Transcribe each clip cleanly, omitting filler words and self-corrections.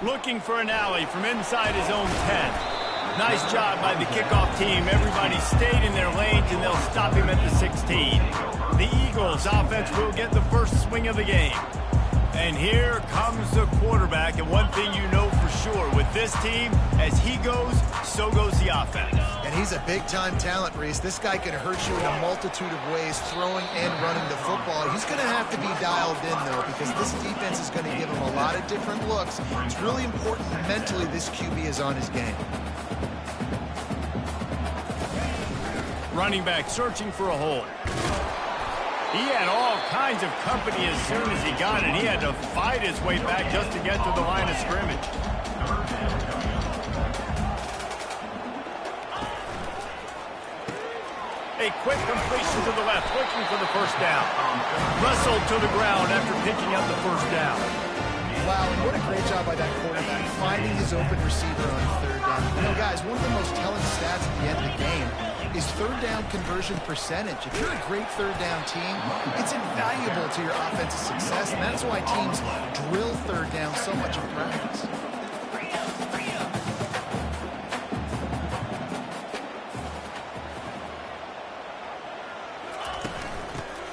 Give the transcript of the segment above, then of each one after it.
Looking for an alley from inside his own 10. Nice job by the kickoff team. Everybody stayed in their lanes, and they'll stop him at the 16. The Eagles offense will get the first swing of the game. And here comes the quarterback. And one thing you know for sure with this team, as he goes, so goes the offense. And he's a big-time talent, Reese. This guy can hurt you in a multitude of ways, throwing and running the football. He's going to have to be dialed in, though, because this defense is going to give him a lot of different looks. It's really important mentally this QB is on his game. Running back searching for a hole. He had all kinds of company as soon as he got it. He had to fight his way back just to get to the line of scrimmage. A quick completion to the left, looking for the first down. Wrestled to the ground after picking up the first down. Wow, and what a great job by that quarterback, finding his open receiver on third down. You know, guys, one of the most telling stats at the end of the game is third down conversion percentage. If you're a great third down team, it's invaluable to your offensive success, and that's why teams drill third down so much in practice.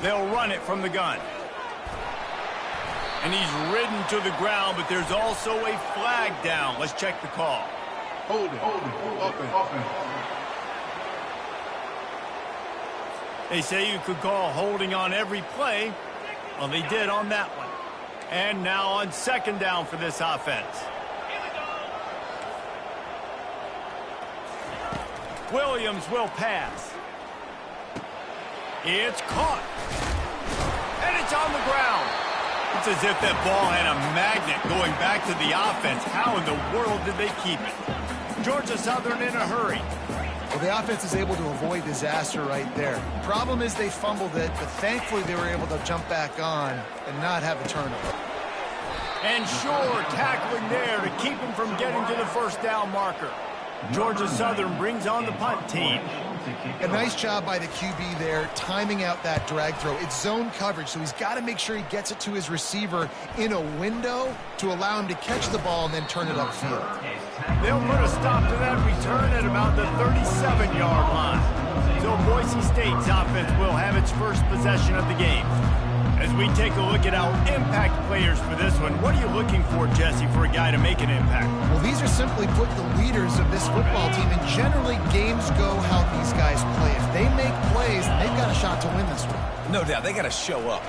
They'll run it from the gun. And he's ridden to the ground, but there's also a flag down. Let's check the call. Hold it. Open. They say you could call holding on every play. Well, they did on that one. And now on second down for this offense. Williams will pass. It's caught. And it's on the ground. It's as if that ball had a magnet going back to the offense. How in the world did they keep it? Georgia Southern in a hurry. Well, the offense is able to avoid disaster right there. Problem is they fumbled it, but thankfully they were able to jump back on and not have a turnover. And sure, tackling there to keep him from getting to the first down marker. Georgia Southern brings on the punt team. A nice job by the QB there, timing out that drag throw. It's zone coverage, so he's got to make sure he gets it to his receiver in a window to allow him to catch the ball and then turn it upfield. They'll put a stop to that return at about the 37-yard line. So Boise State's offense will have its first possession of the game. As we take a look at our impact players for this one, what are you looking for, Jesse, for a guy to make an impact? Well, these are simply put the leaders of this football team, and generally games go how these guys play. If they make plays, they've got a shot to win this one. No doubt, they got to show up.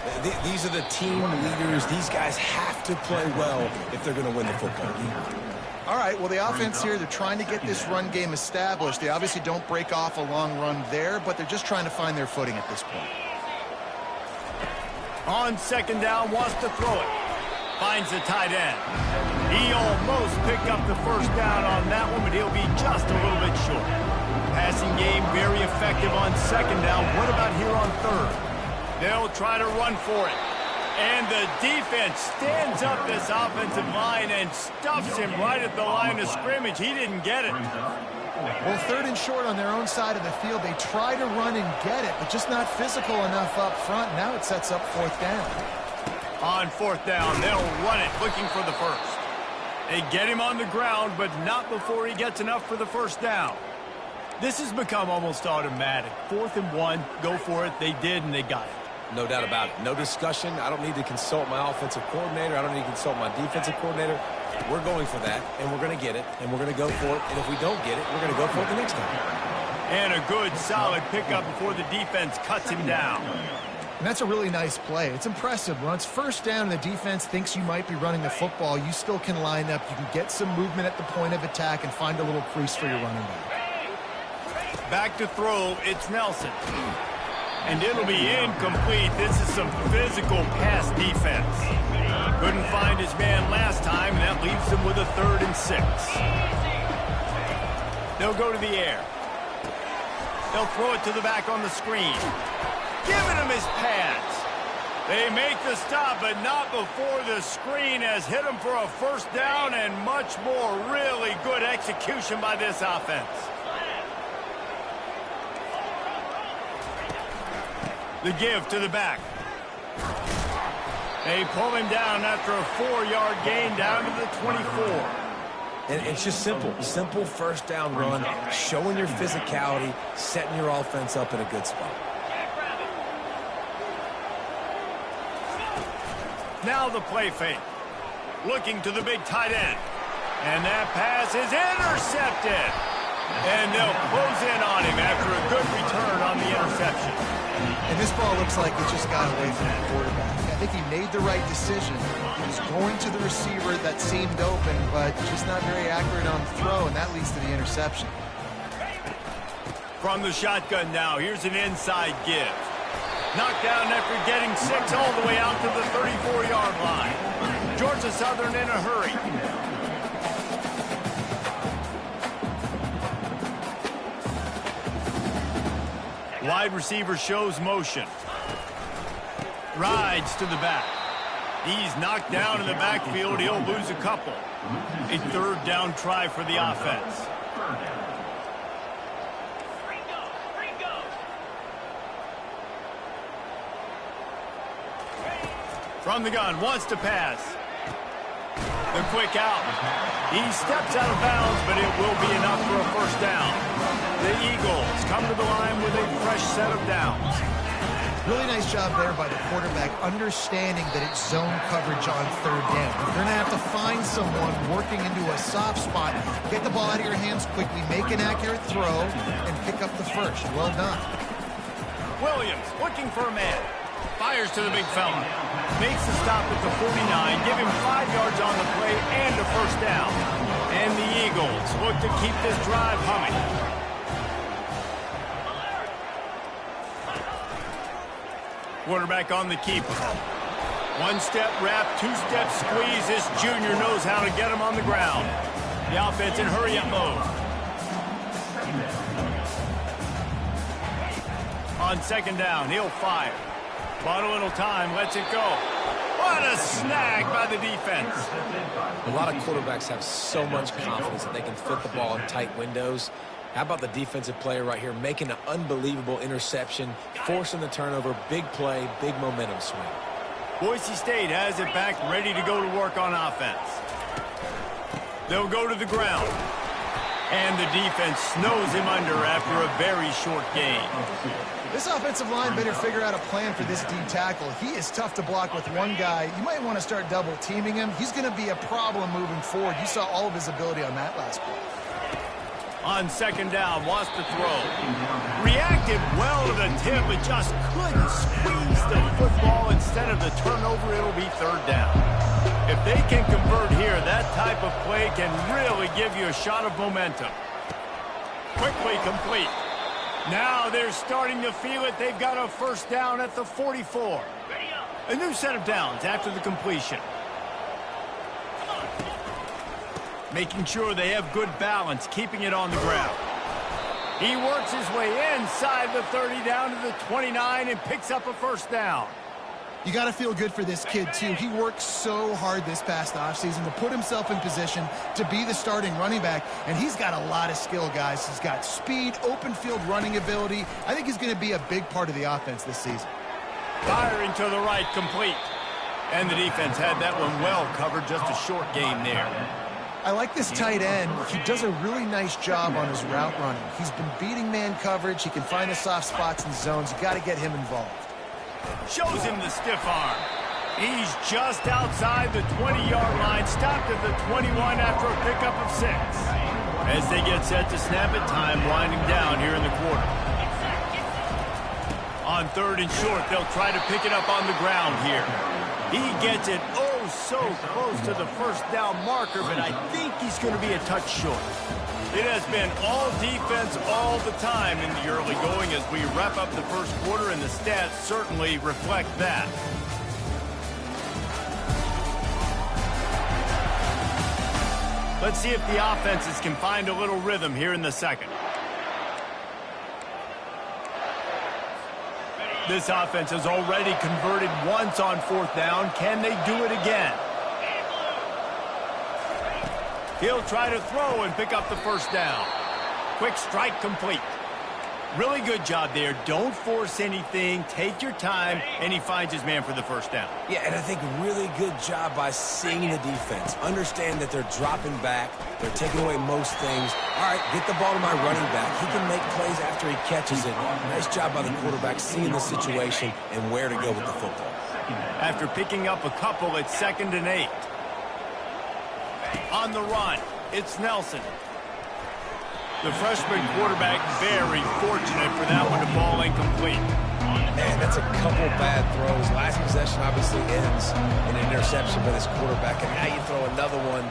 These are the team leaders. These guys have to play well if they're going to win the football game. All right, well, the offense here, they're trying to get this run game established. They obviously don't break off a long run there, but they're just trying to find their footing at this point. On second down, wants to throw it. Finds the tight end. He almost picked up the first down on that one, but he'll be just a little bit short. Passing game very effective on second down. What about here on third? They'll try to run for it. And the defense stands up this offensive line and stuffs him right at the line of scrimmage. He didn't get it. Well, third and short on their own side of the field. They try to run and get it, but just not physical enough up front. Now it sets up fourth down. On fourth down, they'll run it, looking for the first. They get him on the ground, but not before he gets enough for the first down. This has become almost automatic. 4th and 1, go for it. They did, and they got it. No doubt about it. No discussion. I don't need to consult my offensive coordinator. I don't need to consult my defensive coordinator. We're going for that, and we're going to get it, and we're going to go for it. And if we don't get it, we're going to go for it the next time. And a good, solid pickup before the defense cuts him down. And that's a really nice play. It's impressive. When it's first down and the defense thinks you might be running the football, you still can line up. You can get some movement at the point of attack and find a little crease for your running back. Back to throw, it's Nelson. And it'll be incomplete. This is some physical pass defense. Couldn't find his man last time, and that leaves him with a 3rd and 6. They'll go to the air. They'll throw it to the back on the screen. Giving him his pads. They make the stop, but not before the screen has hit him for a first down and much more. Really good execution by this offense. The give to the back. They pull him down after a 4-yard gain down to the 24. And it's just simple. Simple first down run, showing your physicality, setting your offense up in a good spot. Now the play fake. Looking to the big tight end. And that pass is intercepted. And they'll close in on him after a good return on the interception. And this ball looks like it just got away from the quarterback. I think he made the right decision. He was going to the receiver that seemed open, but just not very accurate on the throw, and that leads to the interception. From the shotgun now, here's an inside give. Knocked down after getting 6 all the way out to the 34-yard line. Georgia Southern in a hurry. Wide receiver shows motion. Rides to the back. He's knocked down in the backfield. He'll lose a couple. A 3rd down try for the offense. From the gun, wants to pass. The quick out. He steps out of bounds, but it will be enough for a 1st down. The Eagles come to the line with a fresh set of downs. Really nice job there by the quarterback, understanding that it's zone coverage on 3rd down. You're going to have to find someone working into a soft spot, get the ball out of your hands quickly, make an accurate throw, and pick up the 1st. Well done. Williams looking for a man. Fires to the big fella. Makes the stop at the 49. Give him 5 yards on the play and a 1st down. And the Eagles look to keep this drive humming. Quarterback on the keeper. 1-step wrap, 2-step squeeze. This junior knows how to get him on the ground. The offense in hurry-up mode. On 2nd down, he'll fire. Bought a little time, lets it go. What a snag by the defense. A lot of quarterbacks have so much confidence that they can fit the ball in tight windows. How about the defensive player right here making an unbelievable interception, forcing the turnover, big play, big momentum swing. Boise State has it back, ready to go to work on offense. They'll go to the ground. And the defense snows him under after a very short gain. This offensive line better figure out a plan for this D tackle. He is tough to block with one guy. You might want to start double teaming him. He's going to be a problem moving forward. You saw all of his ability on that last play. On 2nd down, wants to throw. Reacted well to the tip, but just couldn't squeeze the football. Instead of the turnover, it'll be 3rd down. If they can convert here, that type of play can really give you a shot of momentum. Quickly complete. Now they're starting to feel it. They've got a 1st down at the 44. A new set of downs after the completion. Making sure they have good balance, keeping it on the ground. He works his way inside the 30 down to the 29 and picks up a 1st down. You got to feel good for this kid, too. He worked so hard this past offseason to put himself in position to be the starting running back, and he's got a lot of skill, guys. He's got speed, open field running ability. I think he's going to be a big part of the offense this season. Firing to the right, complete. And the defense had that one well covered, just a short gain there. I like this tight end. He does a really nice job on his route running. He's been beating man coverage. He can find the soft spots and zones. You got to get him involved. Shows him the stiff arm. He's just outside the 20-yard line, stopped at the 21 after a pickup of 6. As they get set to snap it, time winding down here in the quarter. On 3rd and short, they'll try to pick it up on the ground here. He gets it so close to the 1st down marker, but I think he's going to be a touch short. It has been all defense all the time in the early going as we wrap up the 1st quarter, and the stats certainly reflect that. Let's see if the offenses can find a little rhythm here in the 2nd. This offense has already converted once on 4th down. Can they do it again? He'll try to throw and pick up the 1st down. Quick strike complete. Really good job there. Don't force anything. Take your time, and he finds his man for the first down. Yeah, and I think really good job by seeing the defense. Understand that they're dropping back. They're taking away most things. All right, get the ball to my running back. He can make plays after he catches it. Nice job by the quarterback seeing the situation and where to go with the football. After picking up a couple, it's 2nd and 8. On the run, it's Nelson. The freshman quarterback very fortunate for that one to fall incomplete. Man, that's a couple bad throws. Last possession obviously ends in an interception by this quarterback, and now you throw another one,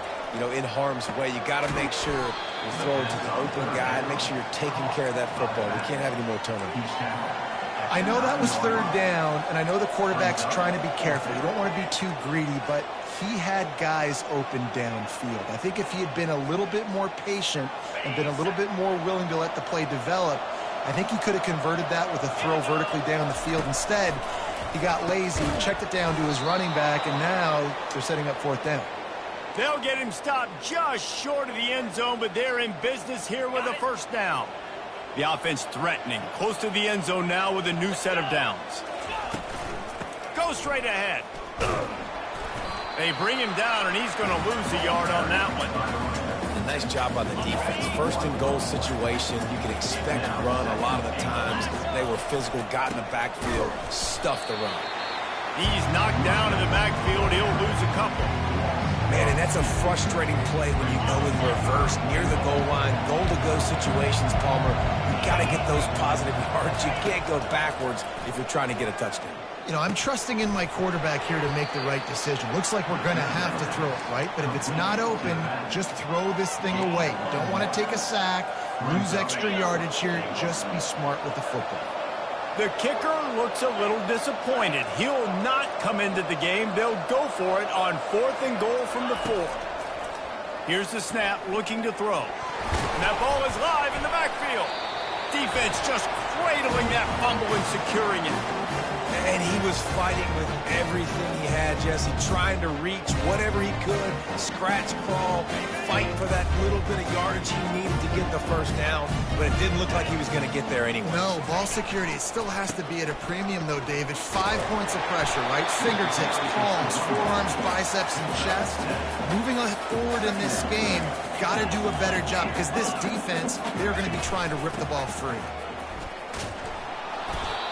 in harm's way. You got to make sure you throw it to the open guy. Make sure you're taking care of that football. We can't have any more turnovers. I know that was 3rd down, and I know the quarterback's trying to be careful. You don't want to be too greedy, but he had guys open downfield. I think if he had been a little bit more patient and been a little bit more willing to let the play develop, I think he could have converted that with a throw vertically down the field. Instead, he got lazy, checked it down to his running back, and now they're setting up 4th down. They'll get him stopped just short of the end zone, but they're in business here with a first down. The offense threatening, close to the end zone now with a new set of downs. Go straight ahead. They bring him down, and he's going to lose a yard on that one. A nice job by the defense. 1st and goal situation. You can expect run a lot of the times. They were physical, got in the backfield, stuffed the run. He's knocked down in the backfield. He'll lose a couple. Man, and that's a frustrating play when you go in reverse near the goal line. Goal-to-go situations, Palmer. You got to get those positive yards. You can't go backwards if you're trying to get a touchdown. I'm trusting in my quarterback here to make the right decision. Looks like we're going to have to throw it, right? But if it's not open, just throw this thing away. You don't want to take a sack, lose extra yardage here. Just be smart with the football. The kicker looks a little disappointed. He'll not come into the game. They'll go for it on 4th and goal from the 4. Here's the snap, looking to throw. And that ball is live in the backfield. Defense just cradling that fumble and securing it. And he was fighting with everything he had, Jesse, trying to reach whatever he could, scratch, crawl, fight for that little bit of yardage he needed to get the first down, but it didn't look like he was going to get there anyway. No, ball security, it still has to be at a premium, though, David. 5 points of pressure, right? Fingertips, palms, forearms, biceps, and chest. Moving forward in this game, got to do a better job because this defense, they're going to be trying to rip the ball free.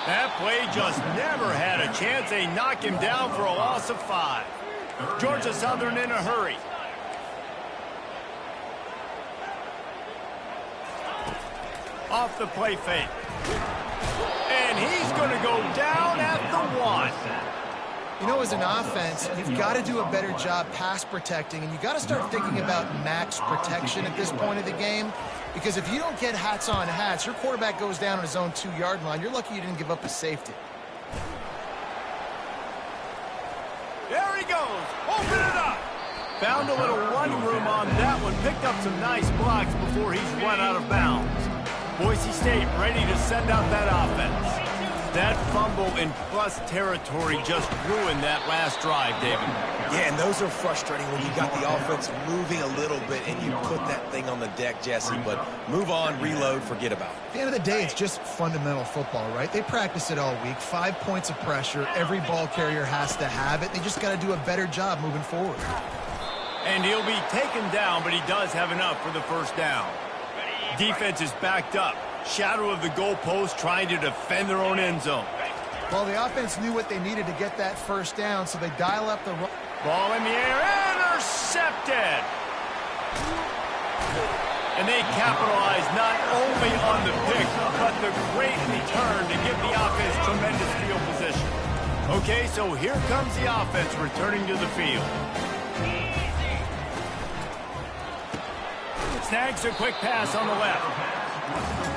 That play just never had a chance. They knock him down for a loss of 5. Georgia Southern in a hurry. Off the play fake. And he's going to go down at the 1. As an offense, you've got to do a better job pass protecting, and you've got to start thinking about max protection at this point of the game. Because if you don't get hats on hats, your quarterback goes down on his own 2-yard line. You're lucky you didn't give up a safety. There he goes. Open it up. Found a little run room on that one. Picked up some nice blocks before he's run out of bounds. Boise State ready to send out that offense. That fumble in plus territory just ruined that last drive, David. Yeah, and those are frustrating when you got the offense moving a little bit and you put that thing on the deck, Jesse. But move on, reload, forget about it. At the end of the day, it's just fundamental football, right? They practice it all week. 5 points of pressure. Every ball carrier has to have it. They just got to do a better job moving forward. And he'll be taken down, but he does have enough for the first down. Defense is backed up. Shadow of the goalpost, trying to defend their own end zone. Well, the offense knew what they needed to get that first down, so they dial up the ball in the air, intercepted. And they capitalize not only on the pick, but the great return to give the offense tremendous field position. Okay, so here comes the offense returning to the field. Snags a quick pass on the left.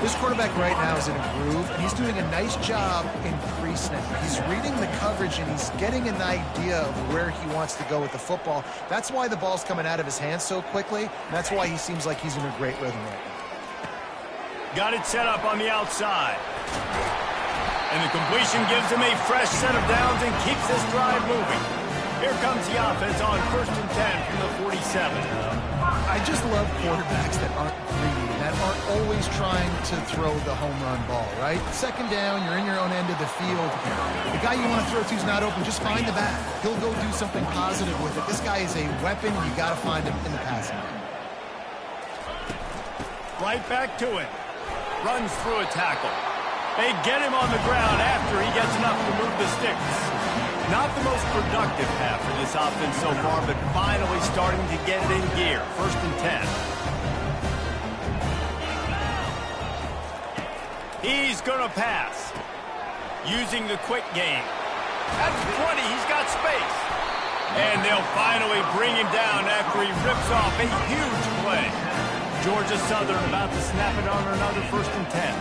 This quarterback right now is in a groove, and he's doing a nice job in pre-snap. He's reading the coverage, and he's getting an idea of where he wants to go with the football. That's why the ball's coming out of his hands so quickly, and that's why he seems like he's in a great rhythm right now. Got it set up on the outside. And the completion gives him a fresh set of downs and keeps this drive moving. Here comes the offense on 1st and 10 from the 47. I just love quarterbacks that aren't greedy. And that are always trying to throw the home run ball, right? Second down, you're in your own end of the field. The guy you want to throw to is not open. Just find the bat. He'll go do something positive with it. This guy is a weapon. You got to find him in the passing game. Right back to it. Runs through a tackle. They get him on the ground after he gets enough to move the sticks. Not the most productive half for this offense so far, but finally starting to get it in gear. 1st and 10. He's going to pass. Using the quick game. At the 20, he's got space. And they'll finally bring him down after he rips off a huge play. Georgia Southern about to snap it on another 1st and 10.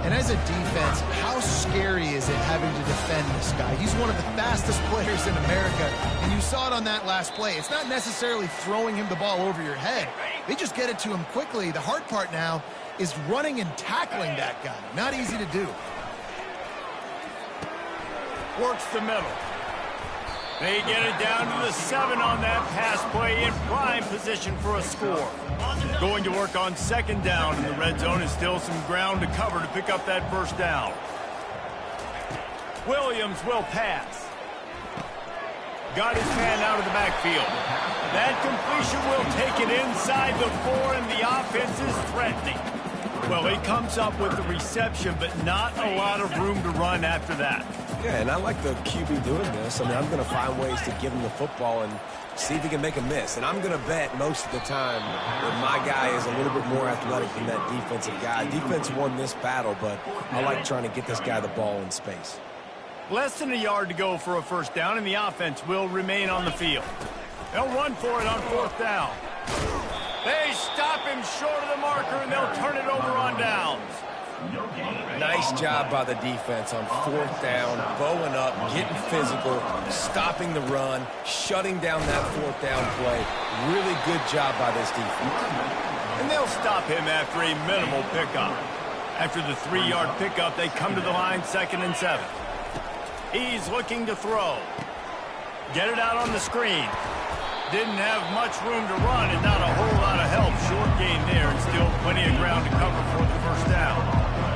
And as a defense, how scary is it having to defend this guy? He's one of the fastest players in America, and you saw it on that last play. It's not necessarily throwing him the ball over your head. They just get it to him quickly. The hard part now is running and tackling that guy. Not easy to do. Works the middle. They get it down to the 7 on that pass play in prime position for a score. Going to work on 2nd down in the red zone is still some ground to cover to pick up that 1st down. Williams will pass. Got his man out of the backfield. That completion will take it inside the 4, and the offense is threatening. Well, he comes up with the reception, but not a lot of room to run after that. Yeah, and I like the QB doing this. I mean, I'm going to find ways to give him the football and see if he can make a miss. And I'm going to bet most of the time that my guy is a little bit more athletic than that defensive guy. Defense won this battle, but I like trying to get this guy the ball in space. Less than a yard to go for a 1st down, and the offense will remain on the field. They'll run for it on 4th down. They stop him short of the marker, and they'll turn it over on downs. Nice job by the defense on 4th down, bowing up, getting physical, stopping the run, shutting down that 4th down play. Really good job by this defense. And they'll stop him after a minimal pickup. After the 3-yard pickup, they come to the line 2nd and 7. He's looking to throw. Get it out on the screen. Didn't have much room to run and not a whole lot of help. Short gain there and still plenty of ground to cover for the 1st down.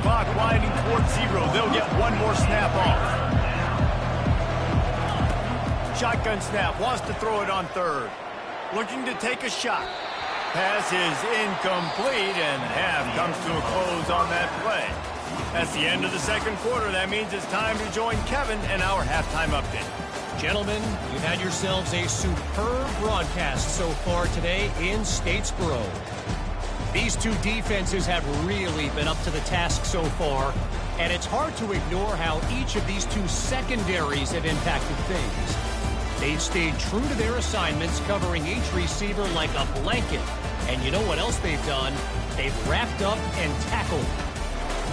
Clock winding towards 0. They'll get one more snap off. Shotgun snap. Wants to throw it on 3rd. Looking to take a shot. Pass is incomplete, and half comes to a close on that play. That's the end of the 2nd quarter. That means it's time to join Kevin and our halftime update. Gentlemen, you've had yourselves a superb broadcast so far today in Statesboro. These two defenses have really been up to the task so far, and it's hard to ignore how each of these two secondaries have impacted things. They've stayed true to their assignments, covering each receiver like a blanket. And you know what else they've done? They've wrapped up and tackled.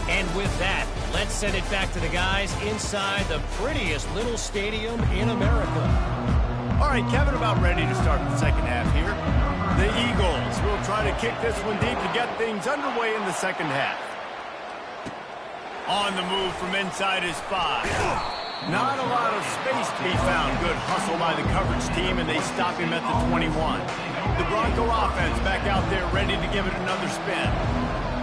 And with that, let's send it back to the guys inside the prettiest little stadium in America. All right, Kevin, about ready to start the 2nd half here. The Eagles will try to kick this one deep to get things underway in the 2nd half. On the move from inside is 5. Not a lot of space to be found. Good hustle by the coverage team, and they stop him at the 21. The Bronco offense back out there ready to give it another spin.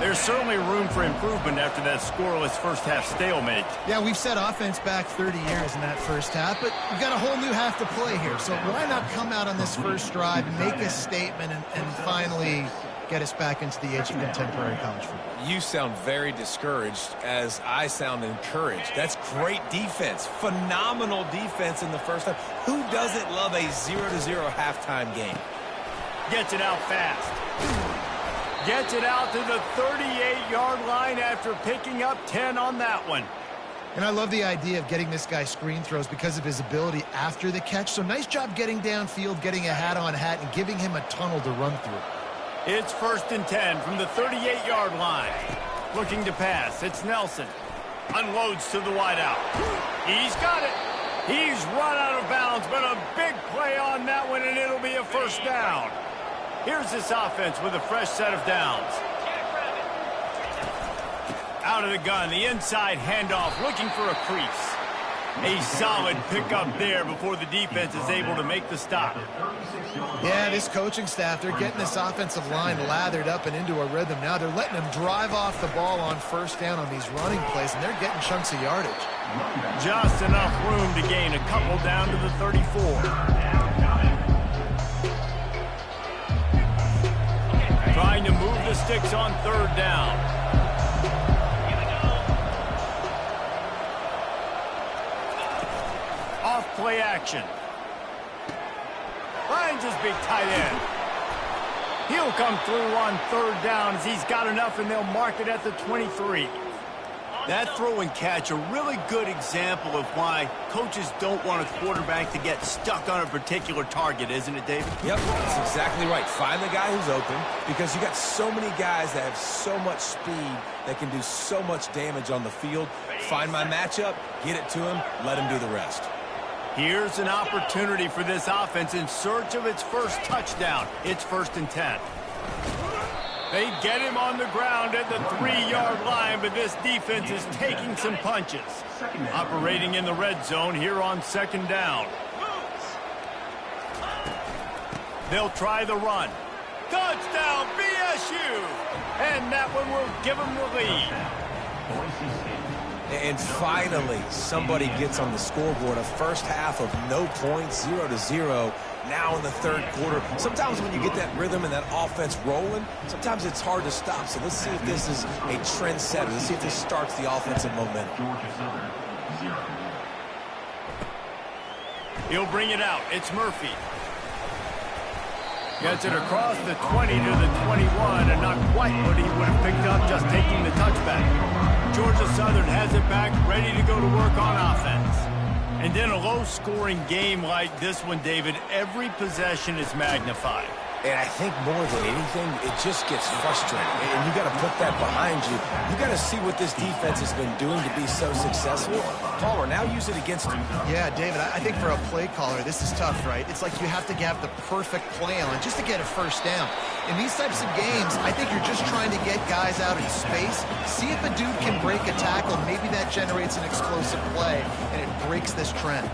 There's certainly room for improvement after that scoreless 1st half stalemate. Yeah, we've set offense back 30 years in that 1st half, but we've got a whole new half to play here. So why not come out on this 1st drive and make a statement and finally get us back into the age of contemporary college football? You sound very discouraged as I sound encouraged. That's great defense. Phenomenal defense in the 1st half. Who doesn't love a 0-0 halftime game? Gets it out fast. Gets it out to the 38-yard line after picking up 10 on that one. And I love the idea of getting this guy screen throws because of his ability after the catch. So nice job getting downfield, getting a hat-on-hat, and giving him a tunnel to run through. It's 1st and 10 from the 38-yard line. Looking to pass. It's Nelson. Unloads to the wideout. He's got it. He's run out of bounds, but a big play on that one, and it'll be a 1st down. Here's this offense with a fresh set of downs. Out of the gun, the inside handoff, looking for a crease. A solid pickup there before the defense is able to make the stop. Yeah, this coaching staff, they're getting this offensive line lathered up and into a rhythm now. They're letting them drive off the ball on first down on these running plays, and they're getting chunks of yardage. Just enough room to gain a couple down to the 34. Trying to move the sticks on third down. Off play action. Finds his big tight end. He'll come through on third down as he's got enough, and they'll mark it at the 23. That throw and catch, a really good example of why coaches don't want a quarterback to get stuck on a particular target, isn't it, David? Yep, that's exactly right. Find the guy who's open, because you got so many guys that have so much speed that can do so much damage on the field. Find my matchup, get it to him, let him do the rest. Here's an opportunity for this offense in search of its first touchdown. It's 1st and 10. They get him on the ground at the 3-yard line, but this defense is taking some punches. Operating in the red zone here on 2nd down. They'll try the run. Touchdown, BSU! And that one will give them the lead. And finally, somebody gets on the scoreboard. A first half of no points, 0-0. Now in the third quarter. Sometimes when you get that rhythm and that offense rolling, sometimes it's hard to stop. So let's see if this is a trend setter. Let's see if this starts the offensive momentum. He'll bring it out. It's Murphy. Gets it across the 20 to the 21, and not quite what he would have picked up just taking the touchback. Georgia Southern has it back, ready to go to work on offense. And in a low-scoring game like this one, David, every possession is magnified. And I think more than anything, it just gets frustrating. And you got to put that behind you. You got to see what this defense has been doing to be so successful. Caller, now use it against him. Yeah, David, I think for a play caller, this is tough, right? It's like you have to have the perfect play on just to get a first down. In these types of games, I think you're just trying to get guys out in space, see if a dude can break a tackle. Maybe that generates an explosive play, and it breaks this trend.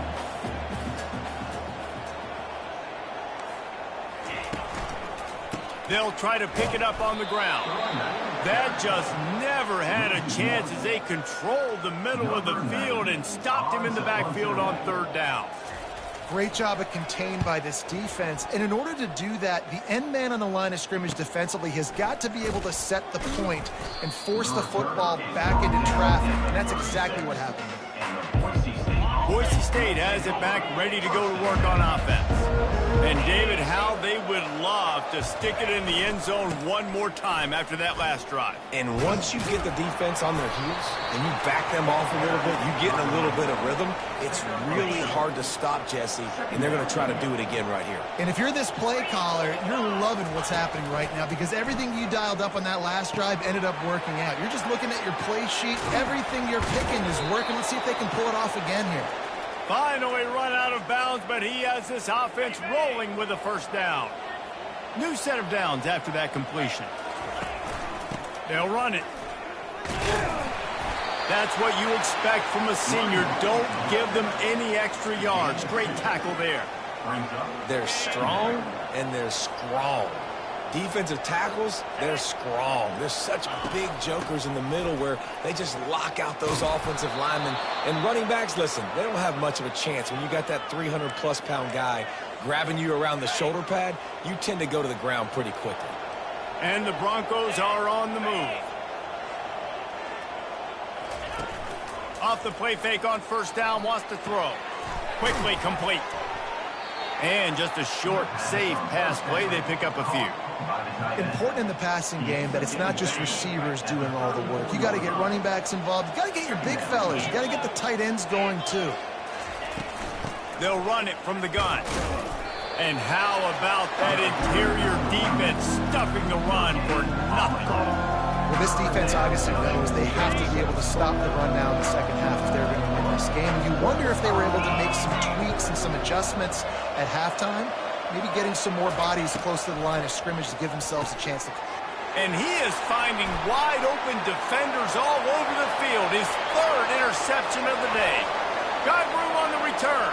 They'll try to pick it up on the ground. That just never had a chance as they controlled the middle of the field and stopped him in the backfield on third down. Great job of contained by this defense. And in order to do that, the end man on the line of scrimmage defensively has got to be able to set the point and force the football back into traffic. And that's exactly what happened. Boise State has it back, ready to go to work on offense. And David, how they would love to stick it in the end zone one more time after that last drive. And once you get the defense on their heels and you back them off a little bit, you get in a little bit of rhythm, it's really hard to stop, Jesse, and they're going to try to do it again right here. And if you're this play caller, you're loving what's happening right now because everything you dialed up on that last drive ended up working out. You're just looking at your play sheet. Everything you're picking is working. Let's see if they can pull it off again here. Finally run out of bounds, but he has this offense rolling with a first down. New set of downs after that completion. They'll run it. That's what you expect from a senior. Don't give them any extra yards. Great tackle there. They're strong and they're strong. Defensive tackles, they're strong. There's such big jokers in the middle where they just lock out those offensive linemen. And running backs, listen, they don't have much of a chance. When you got that 300-plus pound guy grabbing you around the shoulder pad, you tend to go to the ground pretty quickly. And the Broncos are on the move. Off the play fake on first down, wants to throw. Quickly complete. And just a short, safe pass play. They pick up a few. Important in the passing game that it's not just receivers doing all the work. You got to get running backs involved. You got to get your big fellas. You got to get the tight ends going too. They'll run it from the gun. And how about that interior defense stuffing the run for nothing? Well, this defense obviously knows they have to be able to stop the run now in the second half if they're going to win this game. You wonder if they were able to make some tweaks and some adjustments at halftime. Maybe getting some more bodies close to the line of scrimmage to give themselves a chance to. And he is finding wide open defenders all over the field. His third interception of the day. Got room on the return.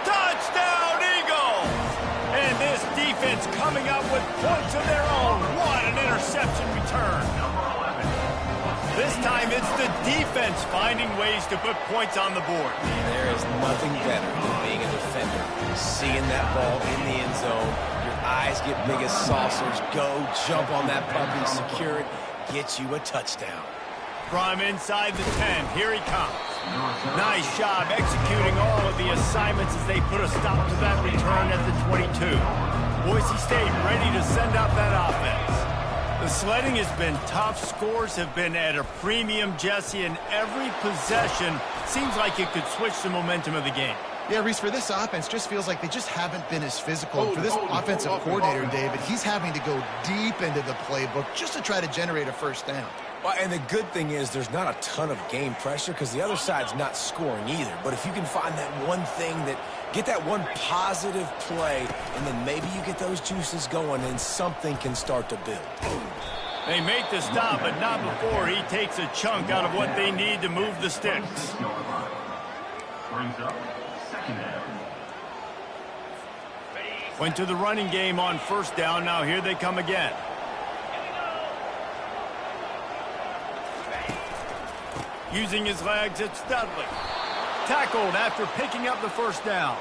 Touchdown, Eagles! And this defense coming up with points of their own. What an interception return. This time it's the defense finding ways to put points on the board. There is nothing better than being a defender. Seeing that ball in the end zone, your eyes get big as saucers. Go, jump on that puppy, secure it, get you a touchdown. From inside the 10, here he comes. Nice job executing all of the assignments as they put a stop to that return at the 22. Boise State ready to send out that offense. The sledding has been tough. Scores have been at a premium, Jesse, and every possession seems like it could switch the momentum of the game. Yeah, Reese, for this offense, just feels like they just haven't been as physical. And for this offensive coordinator, David, he's having to go deep into the playbook just to try to generate a first down. Well, and the good thing is there's not a ton of game pressure because the other side's not scoring either. But if you can find that one thing get that one positive play, and then maybe you get those juices going and something can start to build. They make the stop, but not before he takes a chunk out of what they need to move the sticks. Brings up second down. Went to the running game on first down. Now here they come again. Using his legs, it's Dudley. Tackled after picking up the first down.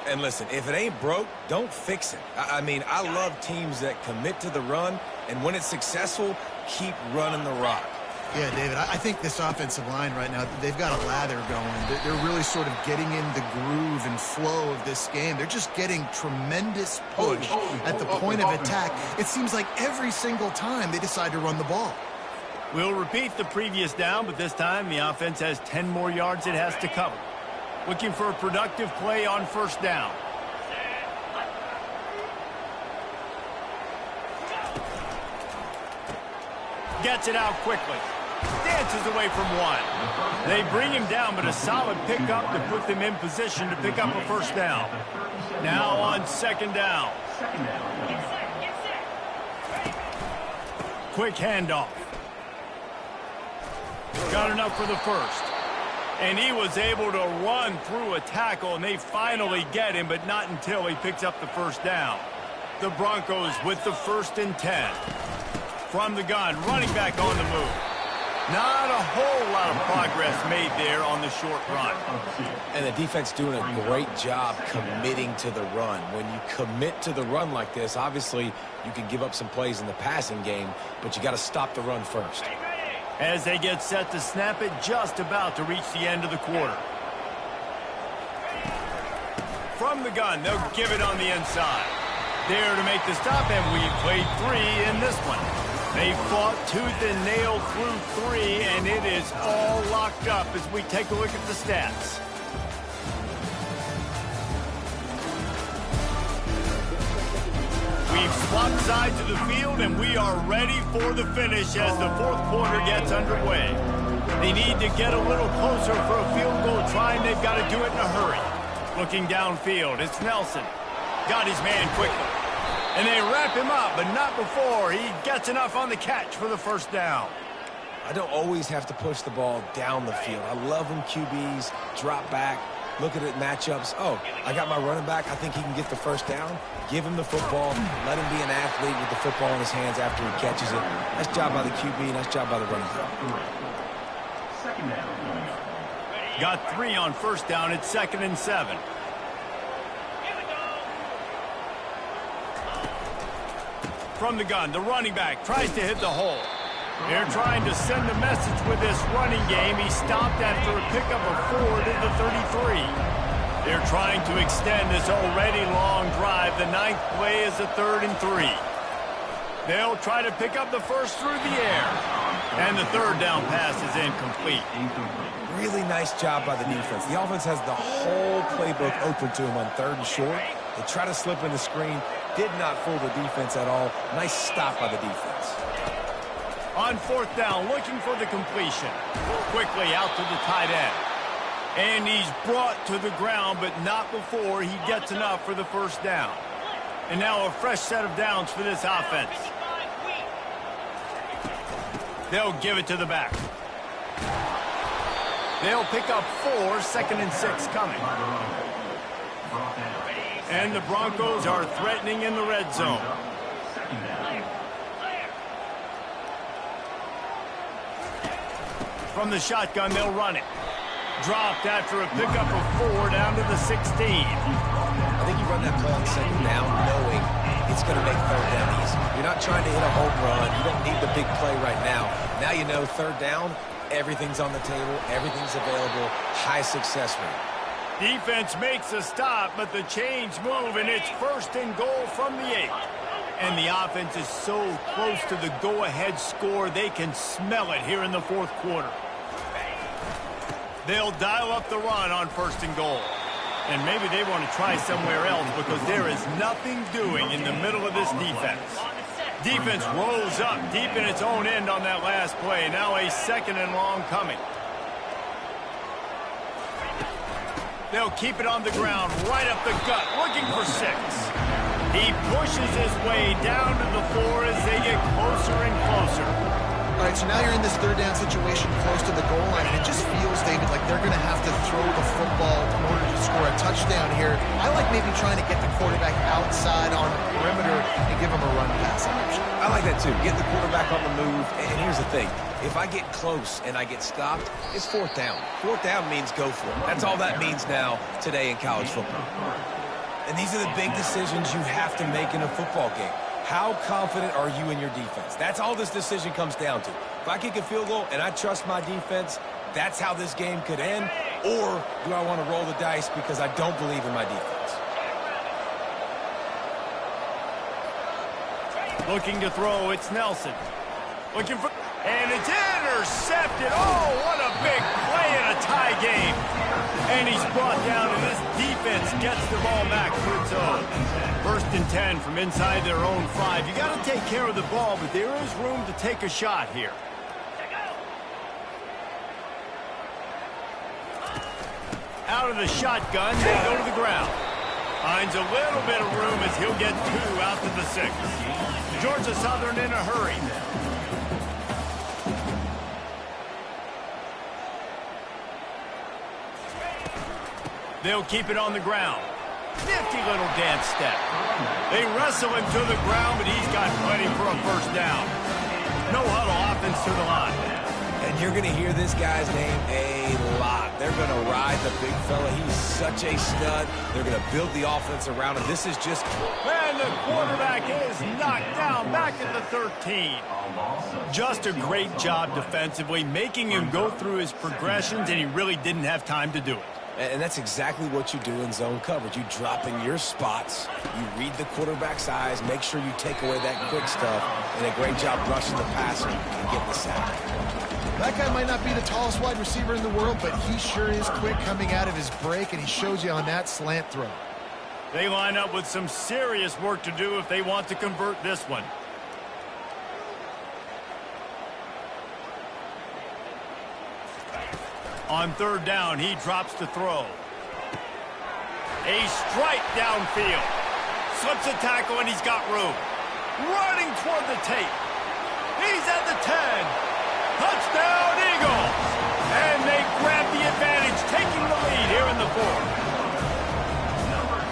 And listen, if it ain't broke, don't fix it. I mean, I love teams that commit to the run, and when it's successful, keep running the rock. Yeah, David, I think this offensive line right now, they've got a lather going. They're really sort of getting in the groove and flow of this game. They're just getting tremendous push at the point of attack. It seems like every single time they decide to run the ball. We'll repeat the previous down, but this time the offense has 10 more yards it has to cover. Looking for a productive play on first down. Gets it out quickly. Dances away from one. They bring him down, but a solid pickup to put them in position to pick up a first down. Now on second down. Quick handoff. Got enough for the first. And he was able to run through a tackle, and they finally get him, but not until he picks up the first down. The Broncos with the 1st and 10. From the gun, running back on the move. Not a whole lot of progress made there on the short run. And the defense doing a great job committing to the run. When you commit to the run like this, obviously you can give up some plays in the passing game, but you got to stop the run first. As they get set to snap it, just about to reach the end of the quarter. From the gun, they'll give it on the inside. There to make the stop, and we played 3 in this one. They fought tooth and nail through 3, and it is all locked up as we take a look at the stats. We've swapped sides of the field, and we are ready for the finish as the 4th quarter gets underway. They need to get a little closer for a field goal try, and they've got to do it in a hurry. Looking downfield, it's Nelson. Got his man quickly. And they wrap him up, but not before he gets enough on the catch for the first down. I don't always have to push the ball down the field. I love when QBs drop back, look at it matchups. Oh, I got my running back. I think he can get the first down. Give him the football. Let him be an athlete with the football in his hands after he catches it. Nice job by the QB. Nice job by the running back. Second down. Got 3 on first down. It's 2nd and 7. From the gun, the running back tries to hit the hole. They're trying to send a message with this running game. He stopped after a pickup of 4 to the 33. They're trying to extend this already long drive. The 9th play is a 3rd and 3. They'll try to pick up the first through the air. And the 3rd down pass is incomplete. Really nice job by the defense. The offense has the whole playbook open to him on 3rd and short. They try to slip in the screen. Did not fool the defense at all. Nice stop by the defense. On 4th down, looking for the completion. Quickly out to the tight end. And he's brought to the ground, but not before he gets enough for the first down. And now a fresh set of downs for this offense. They'll give it to the back. They'll pick up 4, 2nd and 6 coming. And the Broncos are threatening in the red zone. From the shotgun, they'll run it. Dropped after a pickup of 4 down to the 16. I think you run that play on 2nd down knowing it's going to make 3rd down easy. You're not trying to hit a home run. You don't need the big play right now. Now you know 3rd down, everything's on the table, everything's available, high success rate. Defense makes a stop, but the chains move, and it's 1st and goal from the 8. And the offense is so close to the go-ahead score, they can smell it here in the 4th quarter. They'll dial up the run on 1st and goal. And maybe they want to try somewhere else because there is nothing doing in the middle of this defense. Defense rolls up deep in its own end on that last play. Now a 2nd and long coming. They'll keep it on the ground, right up the gut, looking for 6. He pushes his way down to the floor as they get closer and closer. All right, so now you're in this 3rd down situation close to the goal line, and it just feels, David, like they're going to have to throw the football in order to score a touchdown here. I like maybe trying to get the quarterback outside on the perimeter and give him a run-pass option. I like that too. Get the quarterback on the move. And here's the thing. If I get close and I get stopped, it's 4th down. 4th down means go for it. That's all that means now today in college football. And these are the big decisions you have to make in a football game. How confident are you in your defense? That's all this decision comes down to. If I kick a field goal and I trust my defense, that's how this game could end. Or do I want to roll the dice because I don't believe in my defense? Looking to throw, it's Nelson. Looking for... And it's intercepted. Oh, what a big play in a tie game. And he's brought down, and this defense gets the ball back to its own. 1st and 10 from inside their own 5. You got to take care of the ball, but there is room to take a shot here. Out of the shotgun, they go to the ground. Finds a little bit of room as he'll get 2 out to the 6. Georgia Southern in a hurry. They'll keep it on the ground. Nifty little dance step. They wrestle him to the ground, but he's got plenty for a 1st down. No huddle offense to the line. And you're going to hear this guy's name a lot. They're going to ride the big fella. He's such a stud. They're going to build the offense around him. This is just... And the quarterback is knocked down back at the 13. Just a great job defensively, making him go through his progressions, and he really didn't have time to do it. And that's exactly what you do in zone coverage. You drop in your spots, you read the quarterback's eyes, make sure you take away that quick stuff, and a great job rushing the passer and getting the sack. That guy might not be the tallest wide receiver in the world, but he sure is quick coming out of his break, and he shows you on that slant throw. They line up with some serious work to do if they want to convert this one. On 3rd down, he drops to throw. A strike downfield. Slips a tackle, and he's got room. Running toward the tape. He's at the 10. Touchdown, Eagles! And they grab the advantage, taking the lead here in the 4th.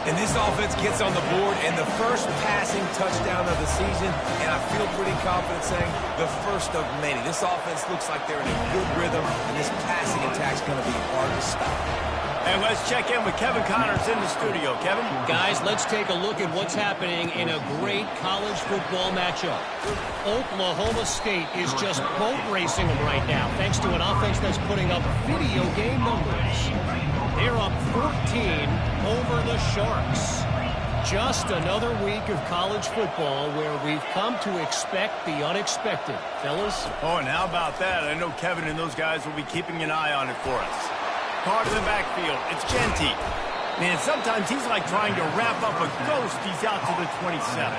And this offense gets on the board, and the first passing touchdown of the season, and I feel pretty confident saying the first of many. This offense looks like they're in a good rhythm, and this passing attack's going to be hard to stop. And let's check in with Kevin Connors in the studio. Kevin? Guys, let's take a look at what's happening in a great college football matchup. Oklahoma State is just boat racing them right now, thanks to an offense that's putting up video game numbers. They're up 14 over the Sharks. Just another week of college football where we've come to expect the unexpected. Fellas? Oh, and how about that? I know Kevin and those guys will be keeping an eye on it for us. Caught in the backfield. It's Genty. Man, sometimes he's like trying to wrap up a ghost. He's out to the 27.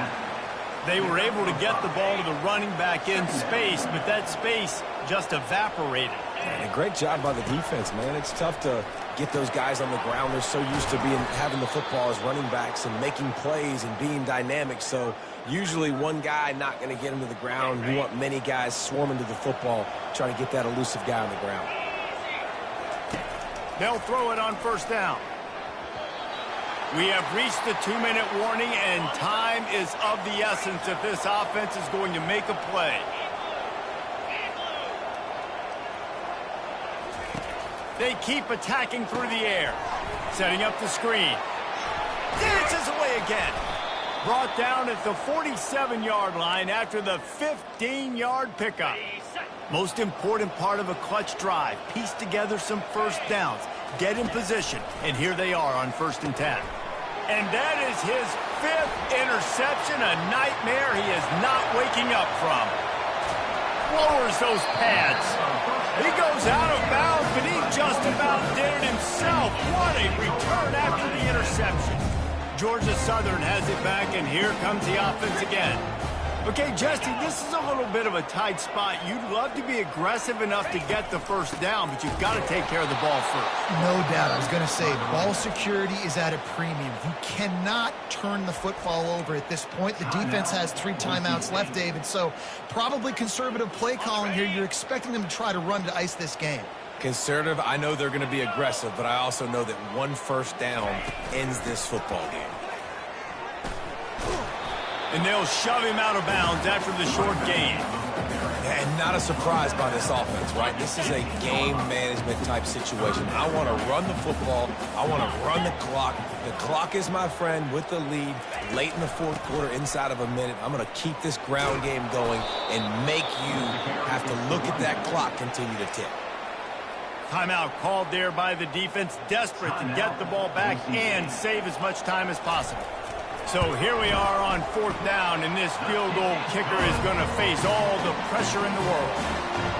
They were able to get the ball to the running back in space, but that space just evaporated. And a great job by the defense, man. It's tough to get those guys on the ground. They're so used to having the football as running backs and making plays and being dynamic. So usually one guy not going to get him to the ground. You want many guys swarming to the football, trying to get that elusive guy on the ground. They'll throw it on first down. We have reached the 2-minute warning, and time is of the essence if this offense is going to make a play. They keep attacking through the air. Setting up the screen. Dances away again. Brought down at the 47-yard line after the 15-yard pickup. Most important part of a clutch drive. Piece together some first downs. Get in position. And here they are on 1st and 10. And that is his 5th interception. A nightmare he is not waking up from. Lowers those pads. He goes out of bounds, but he just about did it himself. What a return after the interception. Georgia Southern has it back, and here comes the offense again. Okay, Jesse, this is a little bit of a tight spot. You'd love to be aggressive enough to get the first down, but you've got to take care of the ball first. No doubt. I was going to say, ball security is at a premium. You cannot turn the football over at this point. The defense has 3 timeouts left, David, so probably conservative play calling here. You're expecting them to try to run to ice this game. Conservative, I know they're going to be aggressive, but I also know that 1 first down ends this football game. And they'll shove him out of bounds after the short gain. And not a surprise by this offense, right? This is a game management type situation. I want to run the football. I want to run the clock. The clock is my friend with the lead late in the 4th quarter, inside of a minute. I'm going to keep this ground game going and make you have to look at that clock continue to tick. Timeout called there by the defense, desperate to get the ball back and save as much time as possible. So here we are on 4th down, and this field goal kicker is going to face all the pressure in the world.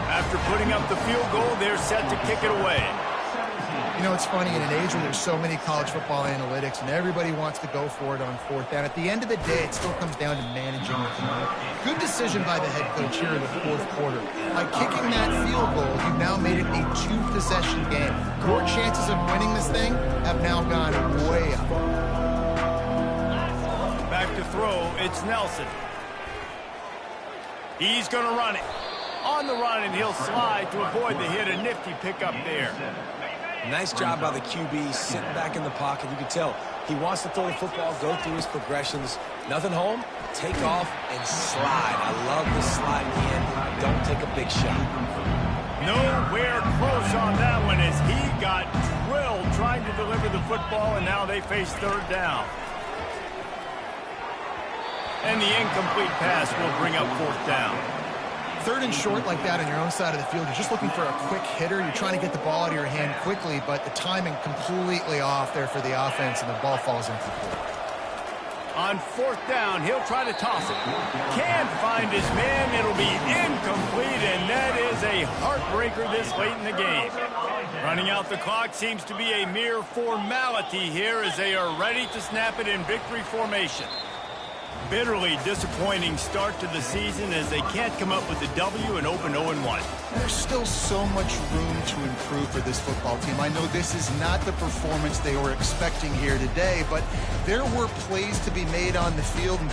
After putting up the field goal, they're set to kick it away. You know, it's funny, in an age where there's so many college football analytics and everybody wants to go for it on 4th down, at the end of the day, it still comes down to managing the clock. Good decision by the head coach here in the 4th quarter. By kicking that field goal, you've now made it a 2-possession game. Your chances of winning this thing have now gone way up. Back to throw, it's Nelson. He's going to run it. On the run, and he'll slide to avoid the hit. A nifty pickup there. Nice job by the QB, sitting back in the pocket. You can tell he wants to throw the football, go through his progressions. Nothing home, take off, and slide. I love the slide in. Don't take a big shot. Nowhere close on that one as he got drilled trying to deliver the football, and now they face 3rd down. And the incomplete pass will bring up 4th down. 3rd and short like that on your own side of the field, you're just looking for a quick hitter. You're trying to get the ball out of your hand quickly, but the timing completely off there for the offense, and the ball falls incomplete. On 4th down, he'll try to toss it. Can't find his man. It'll be incomplete, and that is a heartbreaker this late in the game. Running out the clock seems to be a mere formality here as they are ready to snap it in victory formation. Bitterly disappointing start to the season as they can't come up with a W and open 0-1. There's still so much room to improve for this football team. I know this is not the performance they were expecting here today, but there were plays to be made on the field. And